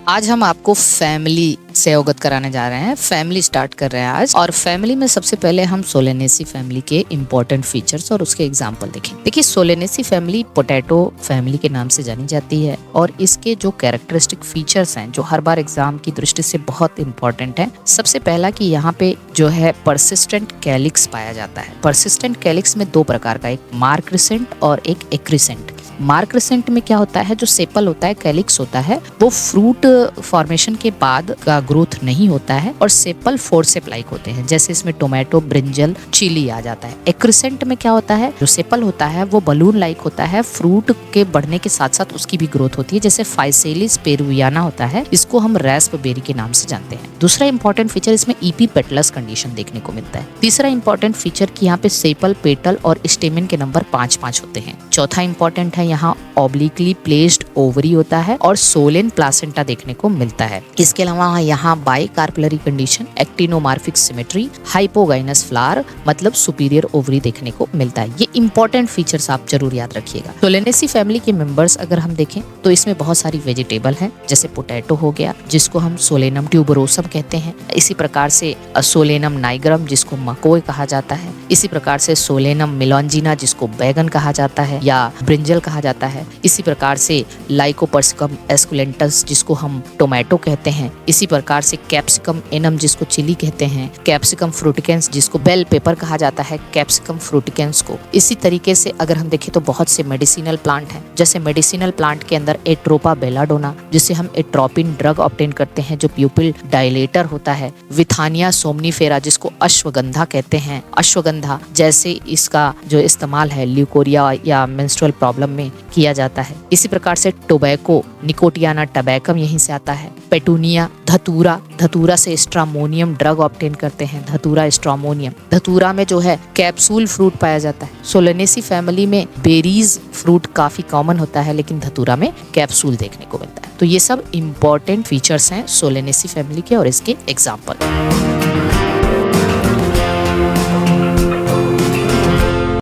आज हम आपको फैमिली से अवगत कराने जा रहे हैं। फैमिली स्टार्ट कर रहे हैं आज। और फैमिली में सबसे पहले हम सोलेनेसी फैमिली के इंपॉर्टेंट फीचर्स और उसके एग्जाम्पल देखें। देखिए, सोलेनेसी फैमिली पोटैटो फैमिली के नाम से जानी जाती है और इसके जो कैरेक्टरिस्टिक फीचर्स हैं जो हर बार एग्जाम की दृष्टि से बहुत इंपॉर्टेंट है। सबसे पहला कि यहाँ पे जो है परसिस्टेंट कैलिक्स पाया जाता है। परसिस्टेंट कैलिक्स में दो प्रकार का, एक मार्क्रिसेंट और एक एक्रिसेंट। मार्क्रिसेंट में क्या होता है, जो सेपल होता है, कैलिक्स होता है, वो फ्रूट फॉर्मेशन के बाद का ग्रोथ नहीं होता है और सेपल फोर्सेप लाइक होते हैं, जैसे इसमें टोमेटो, ब्रिंजल, चिली आ जाता है। एक्रिसेंट में क्या होता है, जो सेपल होता है वो बलून लाइक होता है, फ्रूट के बढ़ने के साथ साथ उसकी भी ग्रोथ होती है, जैसे फाइसेलिस पेरुवियाना होता है, इसको हम रास्पबेरी के नाम से जानते हैं। दूसरा इंपॉर्टेंट फीचर इसमें ईपी पेटलस कंडीशन देखने को मिलता है। तीसरा इंपॉर्टेंट फीचर कि यहाँ पे सेपल, पेटल और स्टेमेन के नंबर 5-5 होते हैं। चौथा इंपॉर्टेंट है यहाँ ऑब्लिकली प्लेस्ड ओवरी होता है और सोलेन प्लासेंटा देखने को मिलता है। इसके अलावा यहाँ bicarpellary condition, actinomorphic symmetry, hypogynous flower मतलब सुपीरियर ओवरी देखने को मिलता है। ये इंपॉर्टेंट फीचर्स आप जरूर याद रखिएगा। सोलेनेसी फैमिली के मेंबर्स अगर हम देखें तो इसमें बहुत सारी वेजिटेबल हैं, जैसे पोटैटो हो गया जिसको हम सोलेनम ट्यूबरोसम कहते हैं। इसी प्रकार से सोलेनम नाइग्रम जिसको मकोय कहा जाता है। इसी प्रकार से सोलेनम मिलोंजिना जिसको बैगन कहा जाता है या ब्रिंजल कहा जाता है। इसी प्रकार से लाइकोपर्सिकम एस्कुलेंटस जिसको हम टोमेटो कहते हैं। इसी प्रकार से कैप्सिकम एनम जिसको चिली कहते हैं। कैप्सिकम फ्रूटिकेंस जिसको बेल पेपर कहा जाता है, कैप्सिकम फ्रूटिकेंस को। इसी तरीके से अगर हम देखें तो बहुत से मेडिसिनल प्लांट हैं, जैसे मेडिसिनल प्लांट के अंदर एट्रोपा बेलाडोना जिससे हम एट्रोपिन ड्रग ऑब्टेन करते हैं जो प्यूपिल डायलेटर होता है। विथानिया सोमनीफेरा जिसको अश्वगंधा कहते हैं। अश्वगंधा जैसे इसका जो इस्तेमाल है ल्यूकोरिया या मेंस्ट्रुअल प्रॉब्लम में किया जाता है। इसी प्रकार से टोबैको, निकोटियाना टबैकम यहीं से आता है। पेटूनिया, धतूरा, धतूरा से स्ट्रामोनियम ड्रग ऑब्टेन करते हैं, धतूरा स्ट्रामोनियम। धतूरा में जो है कैप्सूल फ्रूट पाया जाता है। सोलेनेसी फैमिली में बेरीज फ्रूट काफी कॉमन होता है, लेकिन धतूरा में कैप्सूल देखने को मिलता है। तो ये सब इंपॉर्टेंट फीचर्स हैं सोलेनेसी फैमिली के और इसके एग्जाम्पल।